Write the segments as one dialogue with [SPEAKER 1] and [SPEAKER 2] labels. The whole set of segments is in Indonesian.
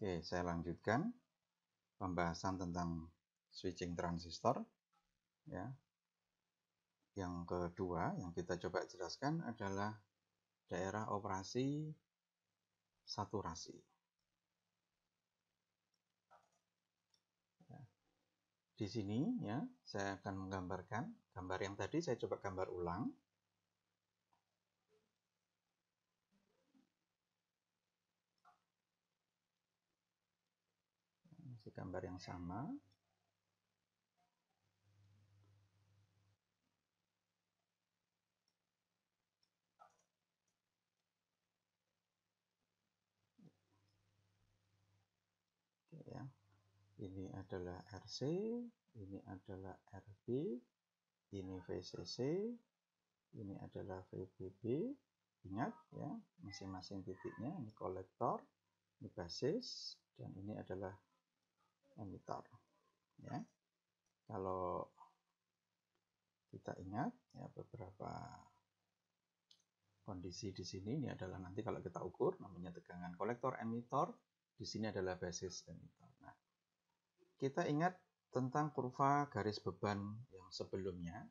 [SPEAKER 1] Oke, saya lanjutkan pembahasan tentang switching transistor. Ya. Yang kedua yang kita coba jelaskan adalah daerah operasi saturasi. Di sini ya, saya akan menggambarkan gambar yang tadi saya coba gambar ulang. Masih gambar yang sama. Oke, ya. Ini adalah RC, ini adalah RB, ini VCC, ini adalah VBB. Ingat ya, masing-masing titiknya ini kolektor, ini basis, dan ini adalah emitter. Ya, kalau kita ingat ya beberapa kondisi di sini, ini adalah nanti kalau kita ukur namanya tegangan kolektor emitter, di sini adalah basis emitter. Nah, kita ingat tentang kurva garis beban yang sebelumnya.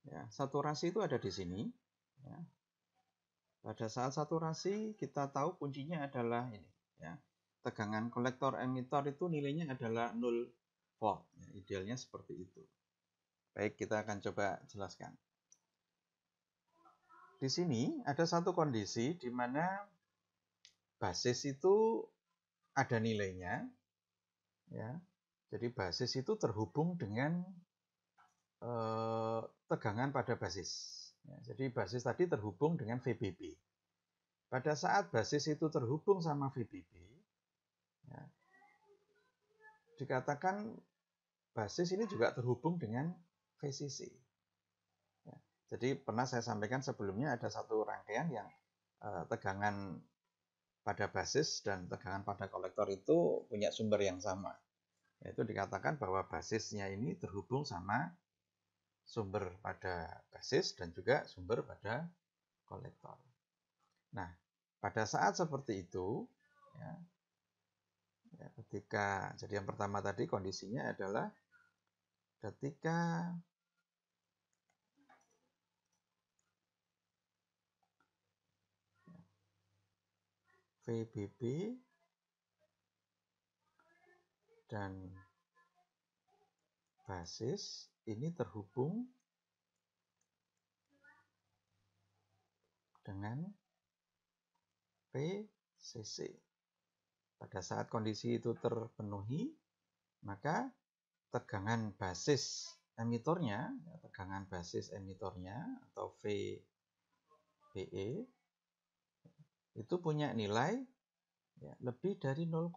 [SPEAKER 1] Ya, saturasi itu ada di sini. Ya. Pada saat saturasi kita tahu kuncinya adalah ini. Ya. Tegangan kolektor emitter itu nilainya adalah 0 volt. Ya, idealnya seperti itu. Baik, kita akan coba jelaskan. Di sini ada satu kondisi di mana basis itu ada nilainya. Ya. Jadi basis itu terhubung dengan tegangan pada basis. Ya, jadi basis tadi terhubung dengan VBB. Pada saat basis itu terhubung sama VBB, ya, dikatakan basis ini juga terhubung dengan VCC. Ya, jadi pernah saya sampaikan sebelumnya ada satu rangkaian yang tegangan pada basis dan tegangan pada kolektor itu punya sumber yang sama. Yaitu dikatakan bahwa basisnya ini terhubung sama sumber pada basis dan juga sumber pada kolektor. Nah, pada saat seperti itu, ya, ketika jadi yang pertama tadi kondisinya adalah ketika VBB dan basis ini terhubung dengan VCC. Pada saat kondisi itu terpenuhi, maka tegangan basis emitornya, tegangan basis emitornya atau VBE itu punya nilai ya, lebih dari 0,7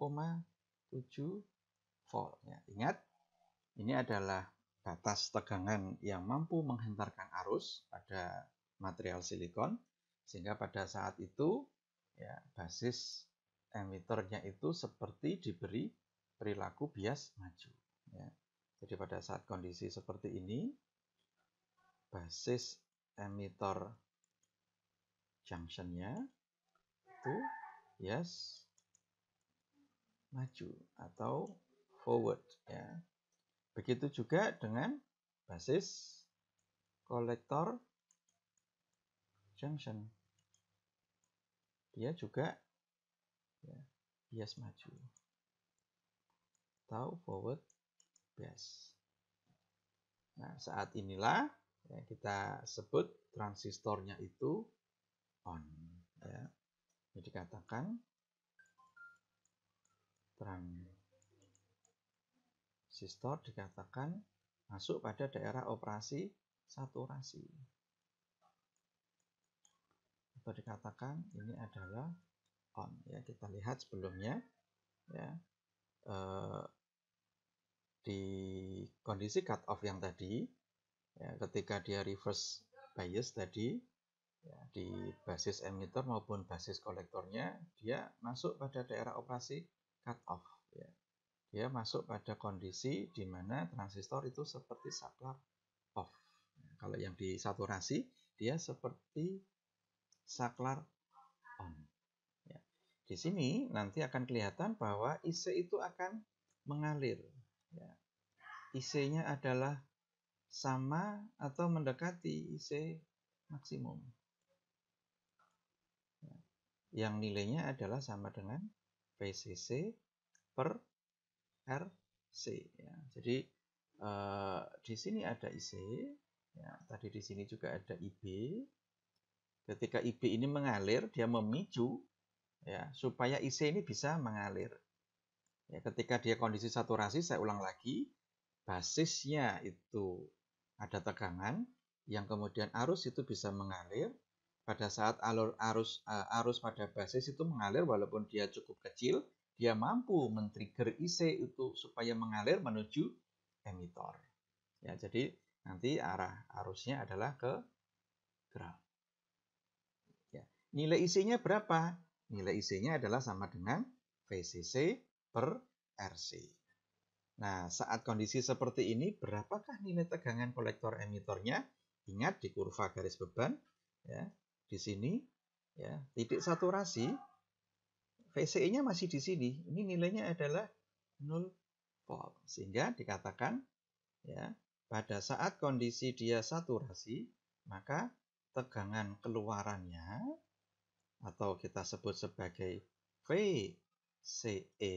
[SPEAKER 1] volt. Ya, ingat, ini adalah batas tegangan yang mampu menghantarkan arus pada material silikon, sehingga pada saat itu ya, basis emiternya itu seperti diberi perilaku bias maju. Ya. Jadi pada saat kondisi seperti ini, basis emitter junctionnya itu bias maju atau forward. Ya. Begitu juga dengan basis kolektor junction. Dia juga ya, bias maju atau forward bias. Nah, saat inilah ya, kita sebut transistornya itu on. Ya. Jadi dikatakan transistor dikatakan masuk pada daerah operasi saturasi. Atau dikatakan ini adalah on. Ya, kita lihat sebelumnya ya. Di kondisi cut off yang tadi ya, ketika dia reverse bias tadi ya, di basis emitter maupun basis kolektornya dia masuk pada daerah operasi cut off ya. Dia masuk pada kondisi di mana transistor itu seperti saklar off. Kalau yang di saturasi dia seperti saklar on ya. Di sini nanti akan kelihatan bahwa IC itu akan mengalir. Ya. IC-nya adalah sama atau mendekati IC maksimum. Ya. Yang nilainya adalah sama dengan VCC per RC. Ya. Jadi di sini ada IC, ya, tadi di sini juga ada IB. Ketika IB ini mengalir, dia memicu ya supaya IC ini bisa mengalir. Ya, ketika dia kondisi saturasi, saya ulang lagi, basisnya itu ada tegangan, yang kemudian arus itu bisa mengalir. Pada saat arus pada basis itu mengalir, walaupun dia cukup kecil, dia mampu men-trigger IC itu supaya mengalir menuju emitor. Ya, jadi nanti arah arusnya adalah ke ground. Ya. Nilai IC-nya berapa? Nilai IC-nya adalah sama dengan VCC per RC. Nah, saat kondisi seperti ini, berapakah nilai tegangan kolektor emitornya? Ingat di kurva garis beban, ya, di sini, ya, titik saturasi, VCE-nya masih di sini. Ini nilainya adalah 0 volt. Sehingga dikatakan, ya, pada saat kondisi dia saturasi, maka tegangan keluarannya, atau kita sebut sebagai VCE,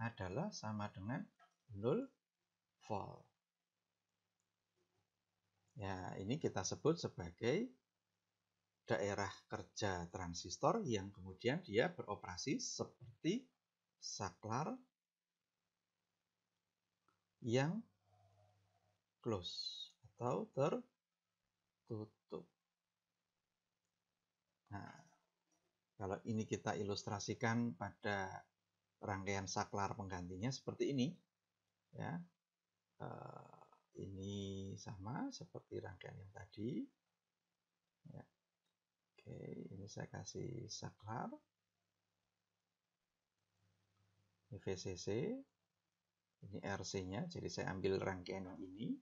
[SPEAKER 1] adalah sama dengan 0 volt. Ya, ini kita sebut sebagai daerah kerja transistor yang kemudian dia beroperasi seperti saklar yang close atau tertutup. Nah, kalau ini kita ilustrasikan pada rangkaian saklar penggantinya seperti ini, ya. Ini sama seperti rangkaian yang tadi. Ya. Oke, ini saya kasih saklar. Ini VCC, ini RC-nya. Jadi saya ambil rangkaian yang ini.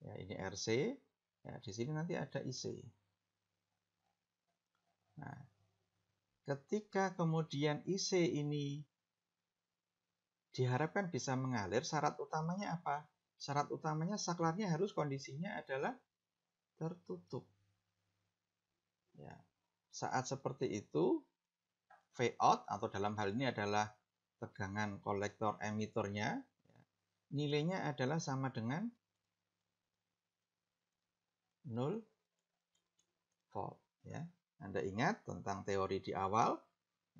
[SPEAKER 1] Ya, ini RC. Ya, di sini nanti ada IC. Nah, ketika kemudian IC ini diharapkan bisa mengalir, syarat utamanya apa? Syarat utamanya saklarnya harus kondisinya adalah tertutup. Ya. Saat seperti itu, V out atau dalam hal ini adalah tegangan kolektor emitornya, ya, nilainya adalah sama dengan 0 volt. Ya. Anda ingat tentang teori di awal,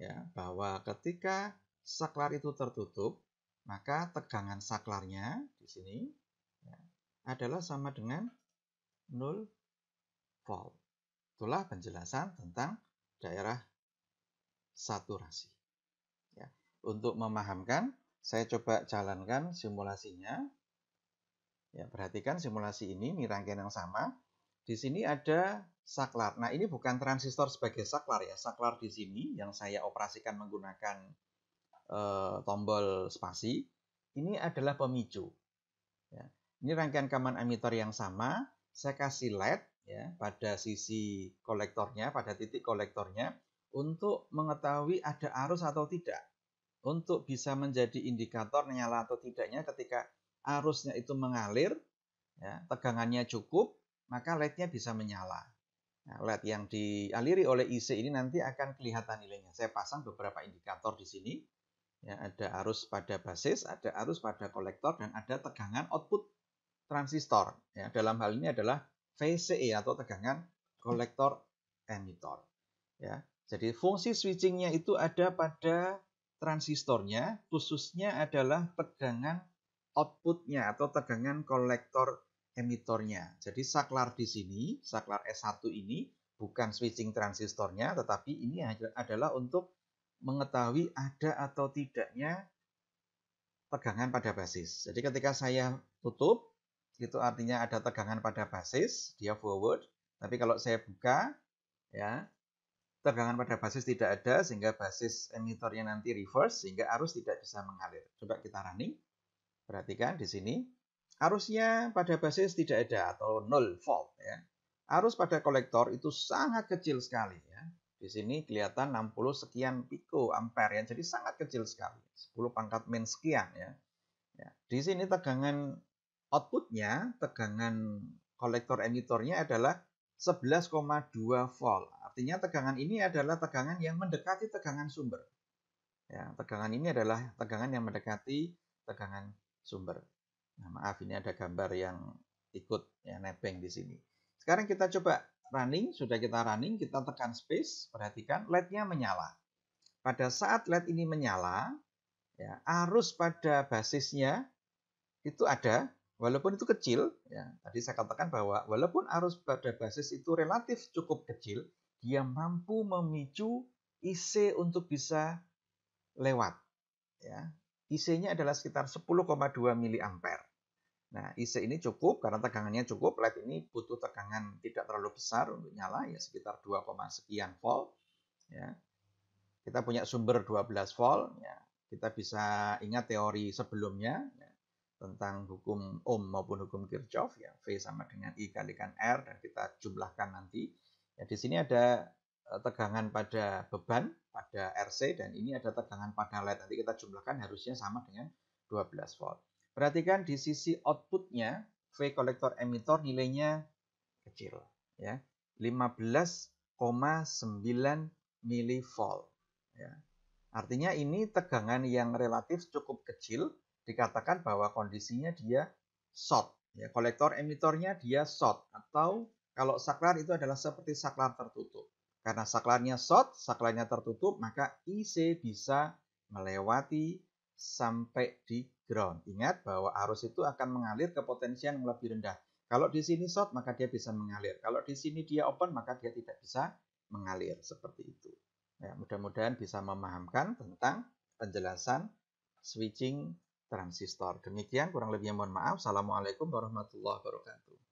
[SPEAKER 1] ya, bahwa ketika saklar itu tertutup, maka tegangan saklarnya di sini, ya, adalah sama dengan 0 volt. Itulah penjelasan tentang daerah saturasi. Ya. Untuk memahamkan, saya coba jalankan simulasinya. Ya, perhatikan simulasi ini rangkaian yang sama. Di sini ada saklar. Nah, ini bukan transistor sebagai saklar ya. Saklar di sini yang saya operasikan menggunakan tombol spasi, ini adalah pemicu. Ya. Ini rangkaian common emitter yang sama. Saya kasih LED ya pada sisi kolektornya, pada titik kolektornya, untuk mengetahui ada arus atau tidak. Untuk bisa menjadi indikator nyala atau tidaknya ketika arusnya itu mengalir, ya, tegangannya cukup, maka LED-nya bisa menyala. Nah, LED yang dialiri oleh IC ini nanti akan kelihatan nilainya. Saya pasang beberapa indikator di sini. Ya, ada arus pada basis, ada arus pada kolektor, dan ada tegangan output transistor. Ya, dalam hal ini adalah VCE atau tegangan kolektor emitor. Ya, jadi fungsi switchingnya itu ada pada transistornya, khususnya adalah tegangan outputnya atau tegangan kolektor emitornya. Jadi saklar di sini, saklar S1 ini bukan switching transistornya, tetapi ini adalah untuk mengetahui ada atau tidaknya tegangan pada basis. Jadi ketika saya tutup, itu artinya ada tegangan pada basis, dia forward. Tapi kalau saya buka, ya, tegangan pada basis tidak ada, sehingga basis emitornya nanti reverse, sehingga arus tidak bisa mengalir. Coba kita running. Perhatikan di sini, arusnya pada basis tidak ada atau 0 volt. Ya. Arus pada kolektor itu sangat kecil sekali. Ya. Di sini kelihatan 60 sekian piko ampere ya. Jadi sangat kecil sekali. 10 pangkat min sekian ya. Ya. Di sini tegangan outputnya, tegangan kolektor emitornya adalah 11,2 volt. Artinya tegangan ini adalah tegangan yang mendekati tegangan sumber. Ya, tegangan ini adalah tegangan yang mendekati tegangan sumber. Nah, maaf ini ada gambar yang ikut ya nebeng di sini. Sekarang kita coba running, sudah kita running, kita tekan space, perhatikan LED-nya menyala. Pada saat LED ini menyala, ya, arus pada basisnya itu ada, walaupun itu kecil, ya. Tadi saya katakan bahwa walaupun arus pada basis itu relatif cukup kecil, dia mampu memicu IC untuk bisa lewat. Ya. IC-nya adalah sekitar 10,2 miliampere. Nah, IC ini cukup karena tegangannya cukup. LED ini butuh tegangan tidak terlalu besar untuk nyala, ya sekitar 2, sekian volt. Ya. Kita punya sumber 12 volt. Ya. Kita bisa ingat teori sebelumnya ya, tentang hukum Ohm maupun hukum Kirchhoff. Ya. V sama dengan I kalikan R dan kita jumlahkan nanti. Ya, di sini ada tegangan pada beban pada RC dan ini ada tegangan pada LED. Nanti kita jumlahkan harusnya sama dengan 12 volt. Perhatikan di sisi outputnya V kolektor emitor nilainya kecil ya. 15,9 milivolt ya. Artinya ini tegangan yang relatif cukup kecil, dikatakan bahwa kondisinya dia short ya. Kolektor emitornya dia short atau kalau saklar itu adalah seperti saklar tertutup. Karena saklarnya short, saklarnya tertutup, maka IC bisa melewati sampai di ground. Ingat bahwa arus itu akan mengalir ke potensial yang lebih rendah. Kalau di sini short, maka dia bisa mengalir. Kalau di sini dia open, maka dia tidak bisa mengalir. Seperti itu. Ya, mudah-mudahan bisa memahamkan tentang penjelasan switching transistor. Demikian, kurang lebihnya mohon maaf. Assalamualaikum warahmatullahi wabarakatuh.